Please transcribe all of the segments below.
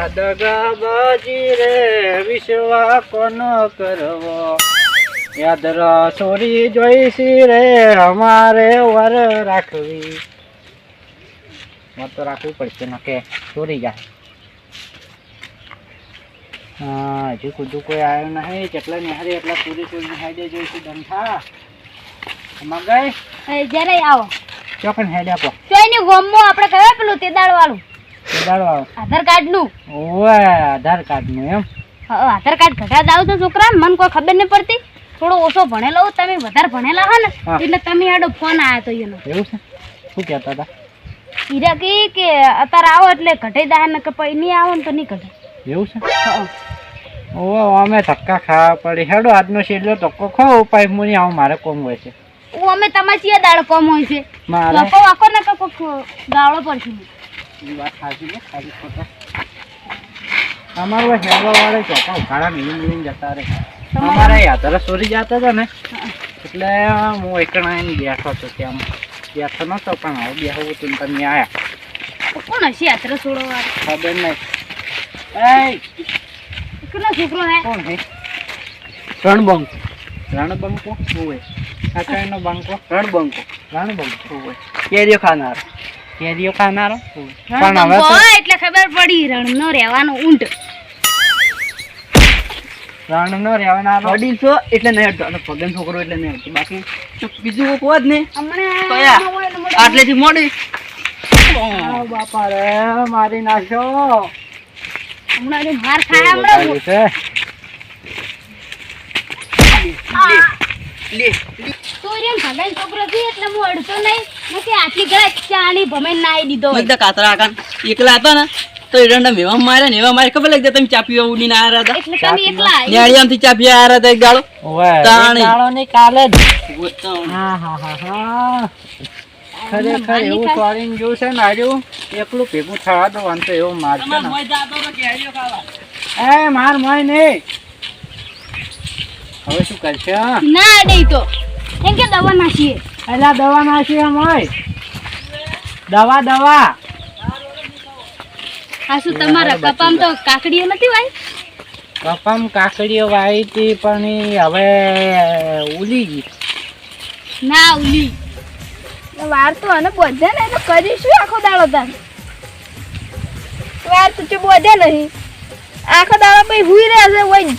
દગાબાજી રે વિશ્વા કોનો કરવો યાદ છોરી જોઈશી રે અમારે વર રાખવી મત રાખવી પડશે ને કે ચોરી જાય હા હજુ કુદું કોઈ આવ્યો નહીં જેટલા નિહારી એટલા પૂરી નિહારી જોઈશું ધંધા મગાઈ જયારે આવો ચોકન હેડ આપો ચોઈની ગોમમાં આપણે કહેવાય પેલું તેદાળ વાળું આધાર કાર્ડ નું ઓવે આધાર કાર્ડ નું એમ આધાર કાર્ડ કઢા દાવ તો છોકરા મને કોઈ ખબર નહીં પડતી થોડો ઓછો ભણેલો તમે વધારે ભણેલા હો ને એટલે તમે આડો ફોન આવ્યો તો એનો એવું છે શું કહેતા હતા હીરા કે અત્યારે આવો એટલે કઢાઈ દા ને કે પછી નહીં આવો ને તો નહીં કઢાય એવું છે ઓવે અમે ધક્કા ખાવા પડી હેડો આજનો છેલ્લો ધક્કો ખાવ ઉપાય મુની આવું મારે કોમ હોય છે અમે તમારી દાડો કોમ હોય છે લોકો આખો ને ગાળો પડશે વાત સાચી ને સારી ખોટા અમારું હેરવા વાળે ચોપા ઉઘાડા મિલીને જતા રહે અમારા યાત્રા સોરી જતા હતા ને એટલે હું એકણા બેઠો હતો ત્યાં બેઠો નતો પણ હવે બેહવું તું તમે આવ્યા કોણ હશે યાત્રા છોડો ખબર નહીં કેટલો છોકરો હે કોણ હે રણબંકો હોય આ કઈનો બંકો રણબંકો હોય કેરીઓ ખાનારો પણ હવે એટલે ખબર પડી રણ નો રહેવાનો ઊંટ રણ નો રહેવાનો વડીલ છો એટલે નહીં ભગન છોકરો એટલે નહીં આવતું બાકી બીજું કોઈ જ નહીં આટલેથી મોડી બાપા રે મારી નાખ્યો હમણાં માર ખાય હમણાં છોકરો છે એટલે હું અડતો નહીં નથી આટલી ઘરે ચાણી ભમે નાઈ દીધો કાતરા કાન એકલા હતા ને તો એરંડા મેવા મારે ને એવા મારે ખબર લાગી તમે ચાપી ઉડીને આવ્યા હતા એટલે તમે એકલા નેળિયામથી ચાપી આવ્યા હતા એક ગાળો ગાળો ની કાલે જ હા ખરેખર એવું સોરીને જોયું છે ને આજુ એકલું ભેગું થવા દો અંત એવું મારશે એ માર મોય નહીં હવે શું કરશે ના અડે તો એમ કે દવા નાખીએ એલા દવા નાખીએ મોય દવા આ શું તમારા કપામ તો કાકડીઓ નથી વાઈ કપામ કાકડીઓ વાઈ હતી પણ હવે ઉલી ગઈ ના ઉલી વાર તો અને બધે ને તો કરીશું આખો દાડો તાર વાર તો બધે નહીં આખો દાડો પછી હુઈ રહ્યા છે હોય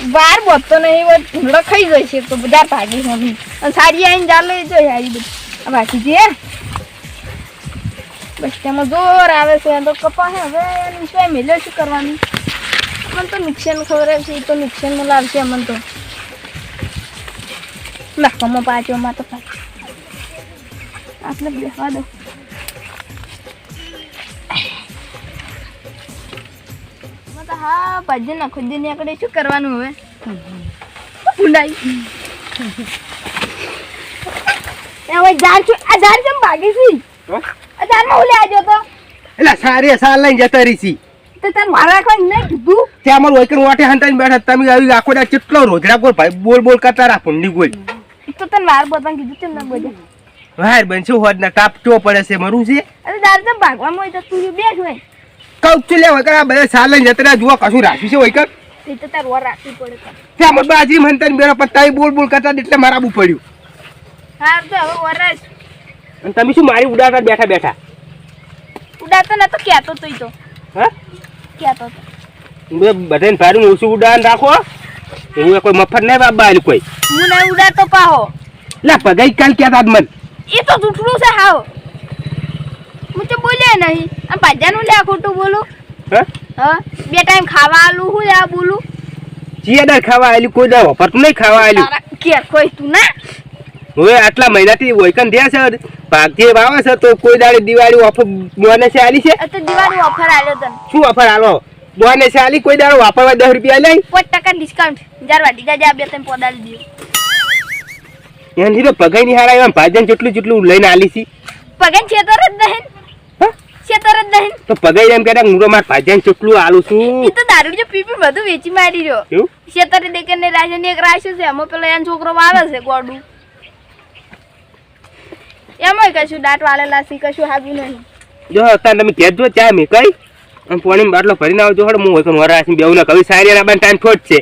વાર બધતો નહીં હોય ઢૂંઢો ખાઈ ગઈ છે તો બધા ભાગી મમ્મી અને સાડી આવીને ચાલે જોઈ આવી બધી આ બાકી છે બસ તેમાં જોર આવે છે તો કપા હે હવે એની સિવાય મેલ્યો શું કરવાનું મને તો નુકસાન ખબર છે એ તો નુકસાનમાં લાવશે અમને તો નાખવામાં પાછોમાં તો પાછો આટલે બેસવા દો હા ભાજી નાખો દે ને આપણે શું કરવાનું હવે ભૂંડાઈ હવે ઝાડ છું આ ઝાડ કેમ ભાગી છે આ ઝાડમાં ઓલે આજો તો એટલે સારી સાલ લઈને જતા રહી છી તો તાર મારા રાખવા નહીં કીધું ત્યાં અમારું વૈકન વાટે હંતાઈને બેઠા તમે આવી આખો દા કેટલો રોજડા ગોળ ભાઈ બોલ કરતા રાખો ની ગોળ તો તને વાર બતાન કીધું તેમ ના બોલે હાર બનશે હોદ ના કાપટો પડે છે મરું છે અરે ઝાડ કેમ ભાગવામાં હોય તો તું બેઠ હોય કઉ લે વૈકન આ બધા સાલ લઈને જતા જુઓ કશું રાખ્યું છે વૈકન એ તો તાર વાર રાખવી પડે ત્યાં અમાર બાજરી હંતાઈને બેઠા પણ તાઈ બોલ કરતા એટલે મારા બુ પડ્યું હા તો હવે વરસ અને તમે શું મારી ઉડાડતા બેઠા ઉડાતો ન તો કહેતો તોય તો હા કહેતો તો બધાને ભારું ઓછું ઉડાન રાખો હું કોઈ મફત નહીં બાબા કોઈ હું નહીં ઉડાતો પાહો લે પગાઈ કાલ કહેતા મન એ તો જૂઠું છે હાવ હું તો બોલ્યો નહીં આમ ભાજાનું લે ખોટું બોલું હા બે ટાઈમ ખાવા આલું હું લે બોલું ચિયાદાર ખાવા આલી કોઈ દા વપરતું નહીં ખાવા આલી કે કોઈ તું ના હવે આટલા મહિનાથી વૈકન થયા છે ભાગથી વાવે છે તો કોઈ દાડે દિવાળી ઓફર બોનસ આલી છે તો દિવાળી ઓફર આલ્યો તને શું ઓફર આલો બોનસ આલી કોઈ દાડો વાપરવા 10 રૂપિયા લઈ 5% ડિસ્કાઉન્ટ જારવાડી જાજા બે તને પોદાલી દીયો એની તો પગાઈ ની હારા એમ ભાજન જેટલું લઈને આલી છે પગાઈ છેતર જ નહીં તો પગાઈ એમ કહેતા મુરો માર ભાજન જેટલું આલું છું ઈ તો દારૂ જે પીપી બધું વેચી મારી રહ્યો એવું છેતર દેકે ને રાજન એક રાખ્યું છે એમાં પેલો એન છોકરો આવે છે ગોડું એમાંય કશું દાંત વાળેલા છે કશું હાગું નહીં જો અત્યારે તમે કહેજો ચા મે કઈ અને પાણી બાટલો ભરીને આવજો હડ હું હોય વરાસી બેઉને કવિ સારી ના ટાઈમ થોડ છે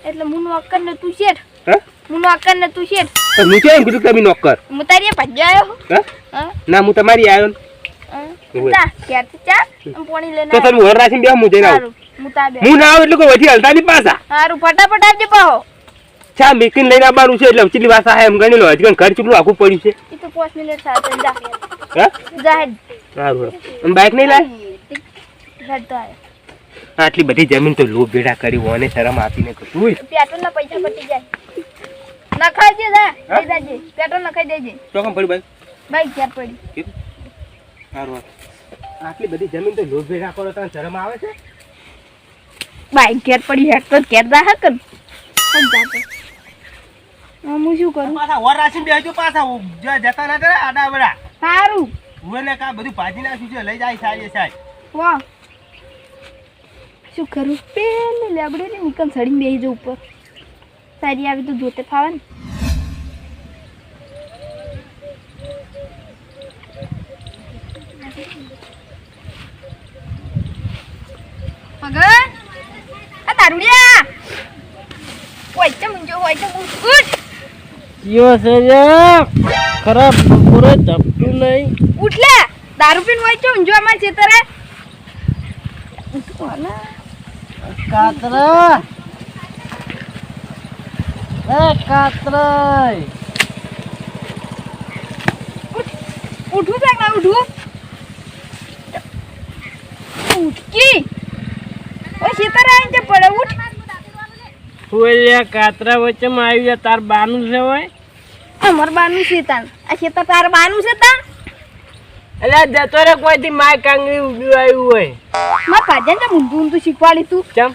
એટલે મુનો અક્કર ને તું શેઠ હા મુનો અક્કર ને તું શેઠ તો હું કેમ કીધું તમે નોકર હું તારી ભજ્યો હા હા ના હું તમારી આવ્યો ને. તા ક્યારથી ચા પાણી લઈને તો તમે વરાસી બે હું જઈને આવું હું તા બે હું ના આવું એટલે કોઈ વધી હલતા નહીં પાછા હારું ફટાફટ આવજે પાહો ચા મેકીને લઈને આવવાનું છે એટલે ચીલી વાસા હે એમ ગણી લો હજી ઘર ચૂકલું આખું પડ્યું છે એ તો 5 મિનિટ સાથે જા હા જાહેર સારું અને બાઇક નહીં લાય હેડ તો આય આટલી બધી જમીન તો લો ભેડા કરી ઓને શરમ આપીને કશું પેટ્રોલ ના પૈસા પટી જાય નખાઈ દે જા લઈ જાજે પેટ્રોલ નખાઈ દેજે ચોકમ પડી બાઈક બાઈક ક્યાં પડી સારું આટલી બધી જમીન તો લો ભેડા કરો તને શરમ આવે છે બાઈક ક્યાં પડી હેડ તો ક્યાં જા હક હમ જાતો હું શું કરું પાછા વરાસી બેજો પાછા જતા ના કરે આડા બડા સારું હું ને કા બધું ભાજી નાખ્યું છે લઈ જાય સારી સારી વાહ શું કરું પેલે લેબડે ને નિકલ સડીને બેહી જો ઉપર સારી આવી તો જોતે ફાવે ને મગન આ તારુડિયા ઓય ચમ જો હોય તો ઉઠ યો છે ખરાબ બપોરે જપતું નહીં ઉઠ લે દારૂ પીને હોય ચમ જો અમાર ચેતરે કાતરા એ કાતરા ઉઠું છે ના ઉઠું ઉઠકી ઓય ચેતરે આઈને પડે ઉઠ ઓલ્યા કાતરા વચ્ચેમાં આવી જા તાર બાનું છે હોય અમાર બાનું છે તાન આ ખેતર તાર બાનું છે તાન એટલે જતો રે કોઈથી માય કાંગરી ઉભી આવ્યું હોય માર પાજન ને મુંડું તું શીખવાડી તું ચમ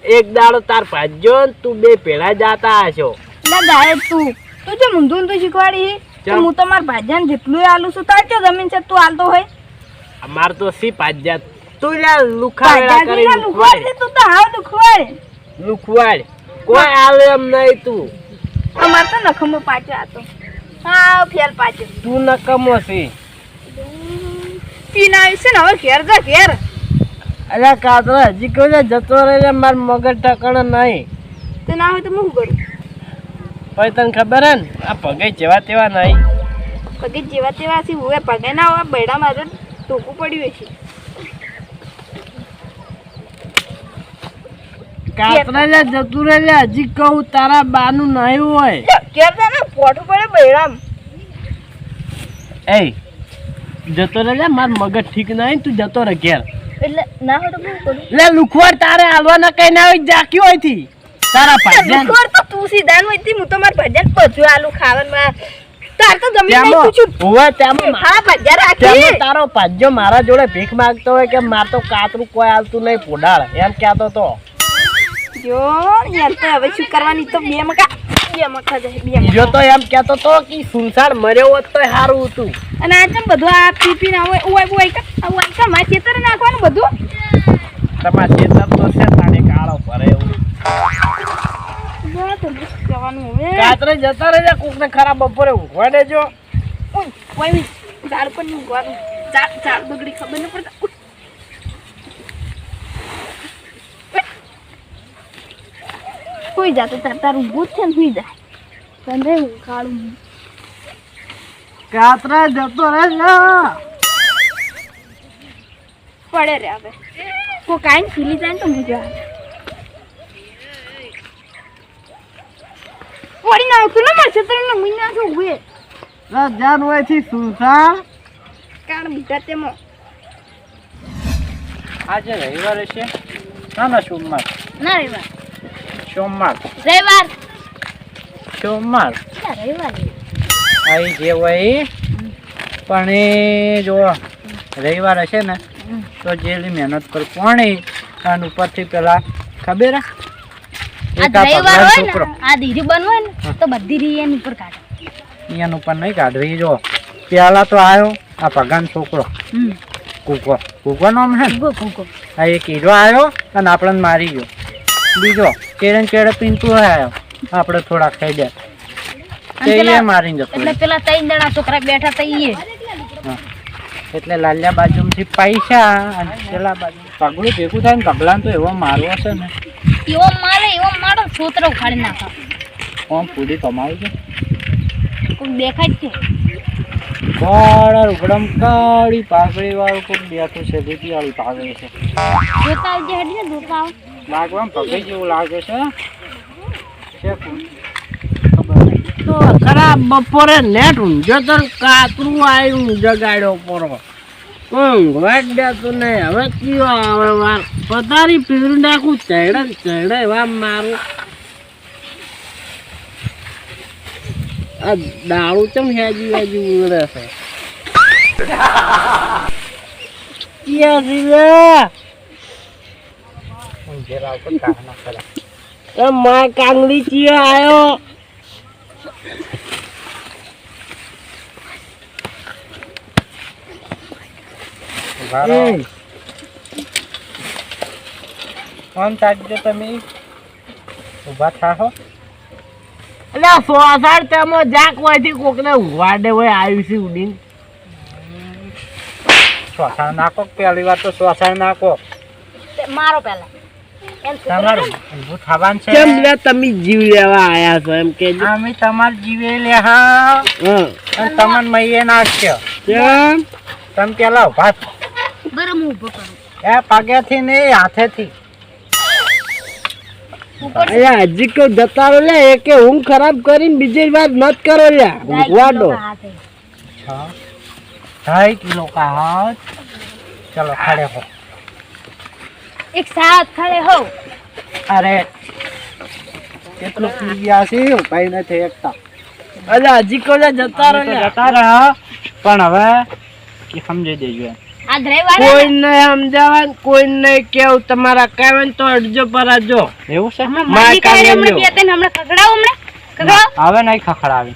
એક દાડો તાર ભાજ્યો ને તું બે પેલા જાતા હશો ના દાય તું તું જે મુંડું તું શીખવાડી તો હું તો માર ભાજન જેટલું આલું છું તાર ચો જમીન છે તું આલતો હોય અમાર તો સી ભાજ્યા તું યાર લુખાવેડા ભાજન કરી ના લુખવાડ તું તો હાવ લુખવાડ લુખવાડ કોઈ આલે એમ નહીં તું અમાર તો નખમો પાછો આતો હા ફેર પાછો તું નકમો છે પીના છે ને હવે ઘેર જા ઘેર અરે કાતરા હજી કોઈ જતો રહે માર મગજ ઠકાણા નહીં તે ના હોય તો હું કરું પછી તને ખબર હે ને આ પગે જેવા તેવા નહીં પગે જેવા તેવા છે હું પગે ના હોય બૈડા મારે ટોકું પડ્યું છે કાતરા જતું રહે હજી કહું તારા બાનું નહીં હોય ઘેર જા ને પોઠું પડે બૈડામ એ જતો રહે માર મગજ ઠીક નહીં તું જતો રહે ઘેર એટલે ના હોય તો હું કરું લે લુખવાડ તારે હાલવાના કઈ ના હોય જાક્યું હોય થી તારા ભાજન લુખવાડ તો તું સીધા નું હતી હું તો માર ભજન બધું આલુ ખાવાનું તાર તો જમીન નહીં પૂછું હોવે તેમાં હા ભજ્યા રાખી તારો ભાજ્યો મારા જોડે ભીખ માંગતો હોય કે માર તો કાતરું કોઈ હાલતું નહીં પોડાળ એમ કહેતો તો જો યાર તો હવે શું કરવાની તો બે મકા જાય બે બીજો તો એમ કહેતો તો કે સુનસાર મર્યો હોત તો સારું હતું અને આ ચમ બધું આ પીપી ના હોય ઓય કા માં ખેતર નાખવાનું બધું તમાર ખેતર તો છે તાણે કાળો ભરે એવું જો તો જવાનું હવે રાત્રે જતા રહેજે કોકને ખરાબ બપોરે ઊંઘવા દેજો ઓય ઝાડ પર નું ગવાનું ઝાડ બગડી ખબર ન પડતા કોઈ જાતો તારું ભૂત છે ને સુઈ જા તને કાળું કાતરા જતો રહેજે પડે રે હવે કોઈ કાંઈ ખીલી જાય ને તો મજા આવે પડી નાખું ને મારે છત્રને મહિના શું હોય જાન હોય થી સુનસાર કાળ મીઠા તેમાં આજે રવિવાર છે ના સોમવાર ના રવિવાર સોમવાર રવિવાર સોમવાર રવિવાર આવી જે હોય પણ એ જો રવિવાર હશે ને તો જેટલી મહેનત કર કોણે અને ઉપરથી પેલા ખબર આ રવિવાર હોય ને આ ધીરી બનવાય ને તો બધી રી એની ઉપર કાઢે એનું ઉપર નહીં કાઢવી જો પેલા તો આવ્યો આ ભગવાન છોકરો કૂકો કૂકો નામ છે ને આ એક હીરો આવ્યો અને આપણને મારી ગયો બીજો કેળે કેળે પીનતું આવ્યો આપણે થોડા ખાઈ દે તે મારીને જતો એટલે પેલા ત્રણ જણા છોકરા બેઠા તઈએ એટલે લાલ્યા બાજુમાંથી પૈસા અને પેલા બાજુ પગલું ભેગું થાય ને પગલાને તો એવો મારવો છે ને એવો મારો છોતરો ઉખાડી નાખો આમ પૂરી કમાવું છે કોઈ દેખાય જ છે કાળા રૂગડમ કાળી પાઘડી વાળું કોઈ બેઠું છે બીજી વાળી પાઘડી છે જોતા આવજે હેડી ને જોતા આવ લાગવામાં પગડી જેવું લાગે છે કોણ? તો ખરાબ બપોરે નેટ ઊંઝો તો કાતરું આવ્યું જગાડ્યો પોરો ઊંઘવા જ દેતું નહીં હવે કયો આવે વાર પતારી પીરું નાખું ચડે એવા મારું આ દારૂ ચમ હેજી વેજી ઉડે છે ક્યાં જીવે મા કાંગલી ચિયો આવ્યો કોણ તાકજો તમે ઉભા થાહો એટલે સોસાડ તેમાં જાક હોયથી કોકને ઉવાડે હોય આવ્યું છે ઉડીને શ્વાસા નાખો પહેલી વાર તો શ્વાસા નાખો મારો પહેલા તમારું ઊભું થવાનું છે કેમ લે તમે જીવ લેવા આયા છો એમ કે અમે તમાર જીવે લે હા અને તમને મહીએ નાખ્યો કેમ તમે પેલા ઉભા થો. બરાબર હું ઊભો કરું એ પગેથી નહીં હાથેથી અલ્યા હજી કોઈ જતા રહો લે એકે ઊંઘ ખરાબ કરીને બીજી વાર નત કરો લ્યા ઊંઘવાડો 2.5 કિલો કા હાથ ચલો ખડે હો એક સાથ ખડે હો અરે કેટલું પી ગયા છે ભાઈ નથી એકતા અલ્યા હજી કોઈ જતા રહો લ્યા જતા રહ્યા પણ હવે કે સમજી દેજો એમ. આ ડ્રાઈવર કોઈ નહીં સમજાવવાનું કોઈ નહીં કેવું તમારા કહેવાય તો અડજો પરાજો એવું છે મારી કાઢે હમણાં બે ત્રણ હમણાં ખકડાવો ખકડાવો હવે નહીં ખખડાવી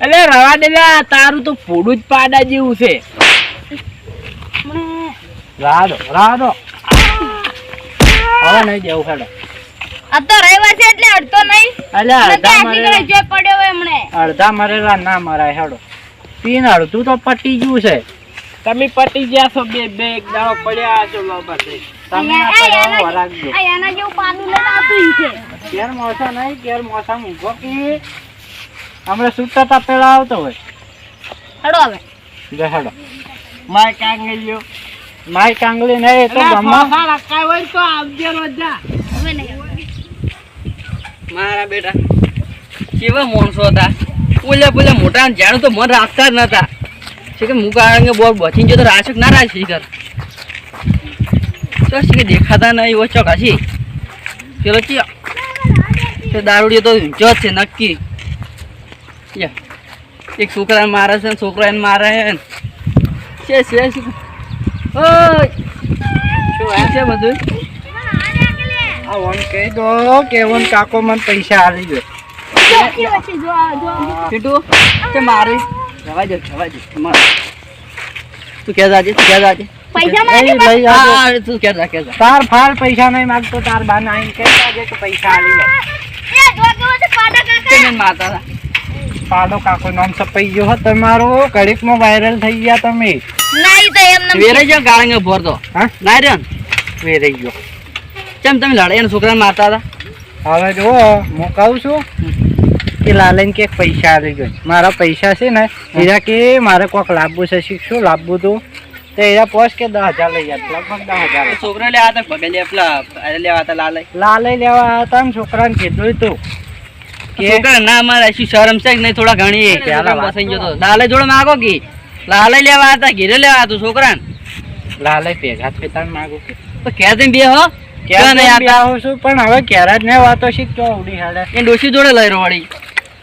એટલે રવા દે લ્યા તારું તો ફોડું જ પાડા જેવું છે રાહ દો હવે નહીં દેવું ખેડો આ તો રવિવાર છે એટલે અડતો નહીં અલ્યા અડધા આટલી ઘરે મરેલા જો પડ્યો હોય હમણે અડધા મરેલા ના મરાય હેડો પીને અડધું તો પટી ગયું છે તમે પટી ગયા છો બે એક દાડો પડ્યા છો બાબા તમે ના પડ્યા વરાગજો આ એના જેવું પાનું લઈને આવતું ઈ છે કેર મોસા નહીં કેર મોસા ઊભો કી હમણાં છૂટતા તા પેલા આવતો હોય હડો હવે જો હેડો માય કાંગલ્યો માય કાંગલી નહીં તો ગમા રખાય હોય તો આવજે રોજા હવે નહીં મારા બેટા કેવા માણસો હતા બોલે મોટા જાણું તો મન રાખતા જ નતા છે કે મુકારંગે બોર બચીને જો તો રાશક ના રાશી કર તો છે કે દેખાતા નહીં એવો ચોક હશી પેલો ચિયો તો દારૂડિયો તો ઊંચો જ છે નક્કી એક છોકરાને મારે છે છોકરાને મારે છે ઓય શું છે બધું આ વન કહી દો કે વન કાકો મને પૈસા આલી દે સીટું છે મારી જવા દે મારે તું ક્યાં જાજે પૈસા એ લઈ આવજો. હા તું ક્યાં જા તાર ફાળ પૈસા નહીં માંગતો તાર બાને આઈને કહી દેજે કે પૈસા આલી જાય કેમ માતા હતા પાડો કાકો નામ સપાઈ ગયો હો તમારો ઘડીકમાં વાયરલ થઈ ગયા તમે નહીં તો એમ વેરાઈ ગયો ગાળંગે ભોર તો હા ના રે વેરાઈ ગયો કેમ તમે લડે એના છોકરાને મારતા હતા હવે જો હું કહું છું કે લાલન કે પૈસા આલી ગયો મારા પૈસા છે ને એરા કે મારે કોઈક લાવવું છે શું લાવવું તું તો એરા પોસ કે 10,000 લઈ જાય લગભગ 10,000 છોકરા લેવા હતા પગે પેલા લેવા હતા લાલ લાલે લેવા હતા ને છોકરાને કીધું તું કે છોકરા ના મારે શું શરમ છે કે નહીં થોડા ઘણી પેલા વાત બસાઈ ગયો તો લાલે જોડે માગો કે લાલે લેવા હતા ઘેરે લેવા હતું છોકરાને લાલે ભેગા થતા માંગુ કે તો ક્યાં જઈને બે હો ક્યાં નહીં નહીં આવું છું પણ હવે ક્યારે જ ને વાતો શીખતો ઉડી હાલે એ ડોશી જોડે લઈ રવાડી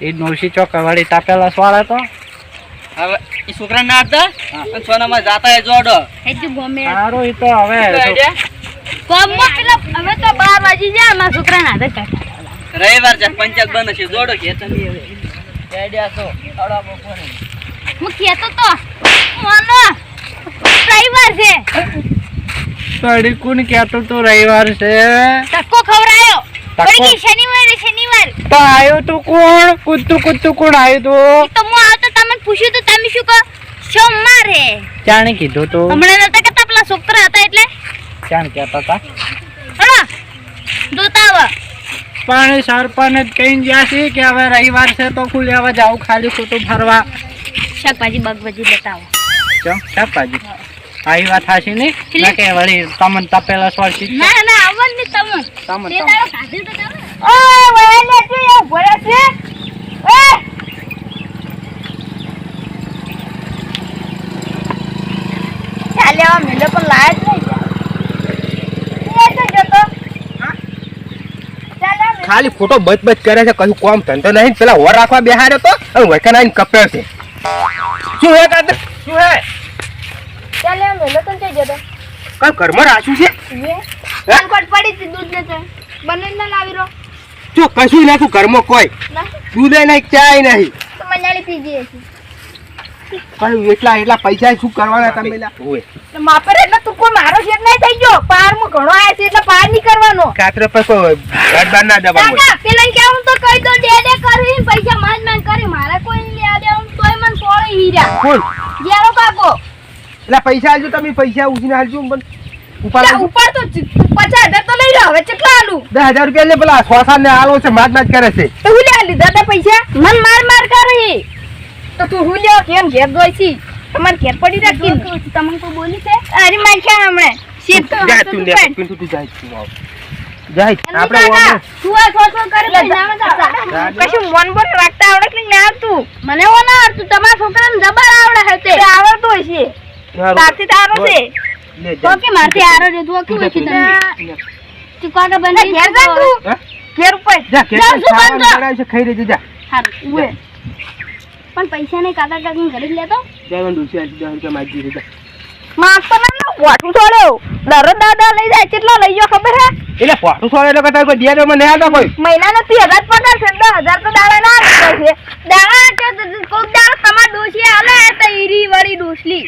એ નોશી ચોક વાળી તાપેલા સ્વાળા તો હવે એ છોકરા ના હતા અને સોનામાં જાતા એ જોડો હેજુ ગમે સારું એ તો હવે ગમમાં પેલા હવે તો 12 વાગી જાય મારા છોકરાને આદત કાઢતા રવિવાર છે પંચાયત બંધ છે જોડો કે તમે હવે આઈડિયા છો અડા બપોરે હું કહેતો તો મોનો રવિવાર છે તડી કોણ કહેતો તો રવિવાર છે ટક્કો ખવરાયો ટક્કો? પડી ગઈ શનિવાર તો આવ્યો તું કોણ કૂદતું કોણ આવ્યું તું તો હું આવતો તમને પૂછ્યું તો તમે શું કહો શું મારે ચાણે કીધું તો હમણાં નતા કહેતા પેલા છોકરા હતા એટલે ચાણ કહેતા હતા હા દોતાવા પણ સરપંચ જ કહીને ગયા છે કે હવે રવિવાર છે તો ખુલ્લે હવે જાવ ખાલી ખોટું ફરવા શાકભાજી બગભાજી લેતા આવો ચમ શાકભાજી આવી વાત થાશે નહીં ના કે વળી તમને તપેલા સ્વાર્થી ના ના આવવાનું નહીં તમને તમન તે તારો ખાધું તો તમે ઓય વયા લે છે ભરે છે એ ચાલે આ મેલે પણ લાય જ નહીં એ તો જતો ચાલે ખાલી ખોટો બચ કરે છે કશું કોમ ધંધો નહીં પેલા હોર રાખવા બેહાડ્યો તો અને વૈકન આવીને કપ્યો છે શું હે કાત શું હે ચાલે આ મેલે તો જતો કઈ ઘરમાં રાખ્યું છે એ કોટ પડી હતી દૂધ લેતે બને ના લાવી રો જો કશું નાખું ઘરમાં કોઈ ના દૂધે નહીં ચાય નહીં તો મંજાળી પી જઈએ છે કઈ એટલા પૈસા શું કરવાના તમે ઓય માપરે એટલે તું કોઈ મારો શેર નહીં થઈ ગયો પાર માં ઘણો આયા છે એટલે પાર નહીં કરવાનો કાતરે પર કોઈ ગાડબાર ના દબાવો કાકા પેલા કે હું તો કહી દો ડેડે કરી પૈસા માંગ કરી મારે કોઈ નહીં લેવા દે હું તોય મને સોળે હીરા કોણ ગેરો કાકો એટલે પૈસા આલજો તમે પૈસા ઉછીને આલજો પણ ઉપર તો 50,000 તો લઈ લો હવે કેટલા આલું 10,000 રૂપિયા લે પેલા શ્વાસાને આલો છે માજ કરે છે તો હું લે લીધા તા પૈસા મન માર કરી તો તું હું લ્યો કેમ ઘેર જોઈ છી તમાર ઘેર પડી રાખી તમને કોઈ બોલી છે અરે માર છે હમણે સીટ તો જા તું લે પિન્ટુ તું જાય તું આવ જાય આપણે તું આ છોછો કરે તો નામ જા કશું મન બોલ રાખતા આવડે કે નહીં આવતું મને ઓ ના આવડતું તમારા છોકરાને જબર આવડે હે તે આવડતું હશે તારથી તારો છે લે તો કે મારથી આરો જો તું કેવું છે તમે તું કાકા બંધ ઘેર જા તું ઘેર ઉપર જા કે ખાવાનું બનાવ છે ખાઈ લેજે જા હારું ઉએ પણ પૈસા નહીં કાકા કાકીને ઘરે જ લેતો દેવન દુસી આજી 10 રૂપિયા માગી રે જા માગતો ના વાટું છોડ્યો દરો દાદા લઈ જાય કેટલો લઈ ગયો ખબર હે એટલે ફોટો છોડે એટલે કતા કોઈ દિયા માં નહીં આવતા કોઈ મહિનાનો 30,000 પગાર છે 10,000 તો દાડા ના આવે છે દાડા કે કોક દાડા તમાર ડોશી આલે તો ઈરી વળી ડોશલી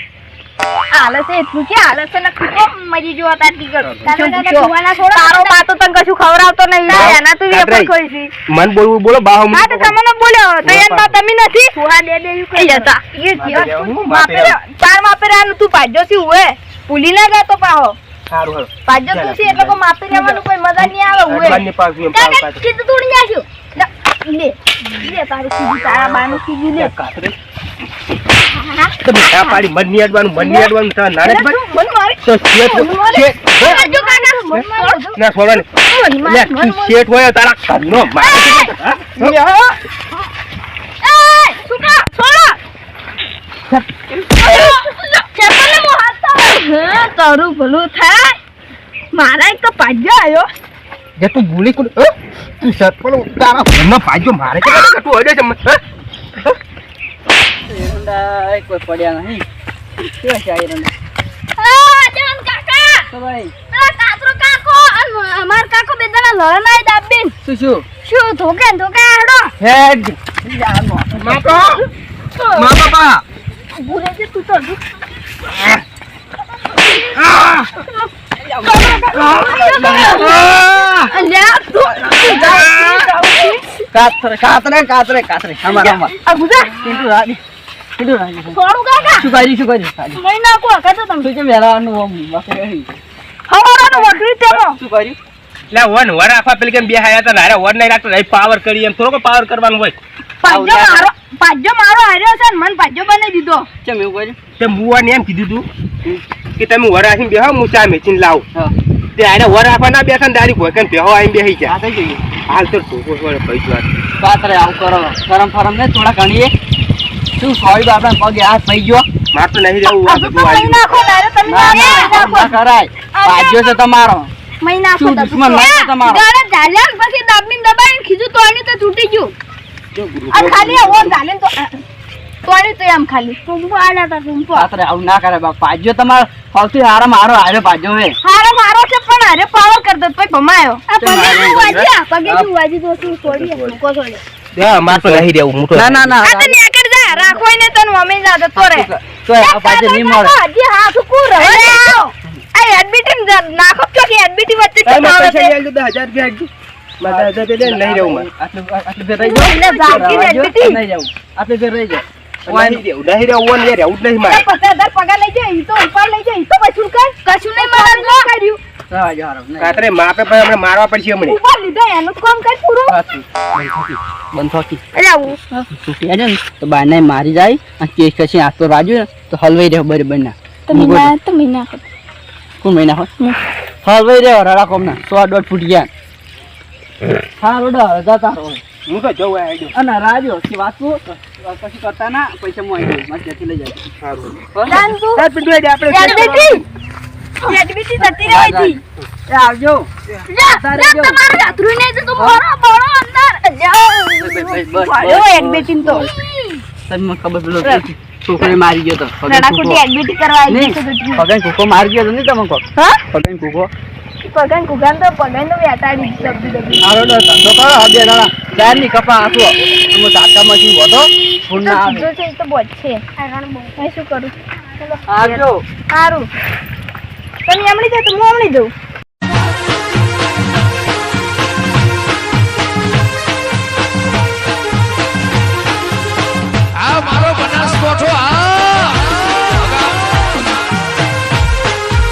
આલે છે એટલું કે આલે છે ને ખુકો મરી જો હતા ટીકર તારો પાતો તને કશું ખવરાવતો નહીં એના તું વેપર ખોઈ છે મન બોલવું બોલો બાહો હા તો તમને બોલ્યો તો એન બા તમે નથી થોડા દે દે કઈ જતા એ જીવા માપે ચાર માપે રાનું તું પાજો સી ઉએ ભૂલી ના જાતો પાહો સારું હાલો પાજો તું સી એટલે કો માપે રહેવાનું કોઈ મજા નહીં આવે ઉએ બંને પાસ મેં પાસ પાસ કીધું તોડી જાશું લે તારું સીધું તારા બાનું સીધું લે કાતરે તો બેટા પાડી મન નિયાડવાનું તા નારે ભાઈ મન મારી તો શેઠ જો કાકા મન મારો ના છોડો ને લે તું શેઠ હોય તારા ઘરનો સુકા છોડો ચેપલે મો હાથ તારું ભલું થાય મારા એક તો પાજો આયો જે તું ભૂલી કોણ તું સત પણ તારા ઘરનો પાજો મારે કે તું હડે છે એરંડા કોઈ પડ્યા નહીં કેવા છે એરંડા જન કાકા તો ભાઈ કાતરો કાકો અને અમાર કાકો બેદાના લડનાય દાબીન શું ધોકે હેડો હેડ માપો બાપા ભૂલે છે તું તો અલ્યા તું કાતરે અમાર આ ગુજા પિન્ટુ રાજી છોડું કાકા શું કર્યું મઈ નાખો કાકા તમે તું કેમ વેલાવાનું ઓમ બાકી રહી હવારાનો વકરી તેનો શું કર્યું લે વર આફા પેલી કેમ બે હાયા તા નારે વર નહીં રાખતો નહીં પાવર કરી એમ થોડો પાવર કરવાનું હોય પાજો મારો હાર્યો છે ને મને પાજો બનાવી દીધો કેમ એવું કર્યું તે મુવાને એમ કીધું તું કે તમે વર આખીને બેહો હું ચા મેચીને લાવું હા તે આને વર આફા ના બેઠા ને તારી ભોયકન બેહો આવીને બેહી આ ગયા થઈ ગયું હાલ તો ટોકો છોડે પૈસા કાતરે આવું કરો ગરમ ફરમ ને થોડા ઘણીએ શું સોળી તો આપણે પગે હાથ થઈ ગયો માર તો નહીં રહેવું આ બધું મઈ આવ્યું નાખો તારે તમે ના કરાય ભાગ્યો છે તમારો મઈ નાખો શું દુશ્મન નાખો તમારો ગાડા ઝાલ્યા ને પછી દાબીને દબાઈને ખીજું તોડી તો તૂટી ગયું આ ખાલી ઓર ઝાલે તો તોડી તો એમ ખાલી ટુંપો આડા તા ટુંપો કાતરે આવું ના કરે બાપ ભાગ્યો તમારો સૌથી હારા મારો હારે ભાગ્યો હે હારો મારો છે પણ હારે પાવર કર દે તો ભમાયો આ પગે નું વાજી આ પગે નું વાજી તો શું છોડી મૂકો છોડી હા માર તો નહીં રહેવું મોટો ના આ તો નેકર જા રાખોય ને તને અમે જા તો રે તો આ ભાગ્ય નહીં મળે હજી હાથ કુ રહે આ એડમિટ નાખો તો કે એડમિટ વચ્ચે પૈસા ચડાવે લઈ આવજો 10,000 રૂપિયા આપજો મારા 10,000 દે નહીં રહેવું મારે આટલે ફેર રહી જાઓ એટલે ભાગી ને નહીં એડમિટ જાઉં આટલે ફેર રહી જાઓ નહીં રહેવું ને રહેવું જ નહીં મારે 50,000 પગાર લઈ જાય ઈ તો ઉપર લઈ જાય ઈ તો કશું નહીં મારે કર્યું રવા જો હારો નહીં કાતરે માપે પણ આપણે મારવા પડશે હમણે ઉપર લીધા એનું કામ કર પૂરું સાચું. બંધ થાકી અરે આવું છૂટી આજે ને તો બાને મારી જાય અને કેસ કશી હાથ પર રાજુ ને તો હલવાઈ રહ્યો બરાબર ના તમે ના કોણ મહિના હોય હલવાઈ રહ્યો રડા કોમ ના 100 ફૂટ ગયા સારો ડર જતા રહો હું તો જવું આઈડો અને રાજો કે વાંચવું પછી કરતા ના પૈસા હું આવી મારે ત્યાંથી લઈ જાય સારું જાન તું ચાલ પિન્ટુ આઈડે આપણે એડમિટી જતી રહી હતી એ આવજો તમારે જાતરું નહીં તો બરો અંદર જાઓ એડમિટી તો તમને ખબર પેલો છોકરી મારી ગયો તો રડાકુટી એડમિટી કરવા આવી છે પગન કુકો મારી ગયો તો નહીં તમે કહો હા પગન કુકો પગન કુગાન તો પગન તો વેટાડી દબી સારો ડર ધંધો કરો હવે દાડા ચાર ની કપા આપો તમે તાકામાંથી વધો ફૂલ ના આવે છે એ તો બોજ છે હું શું કરું ચલો આવજો સારું તમે હમણાં જાઓ તો હું હમણાં જાઉં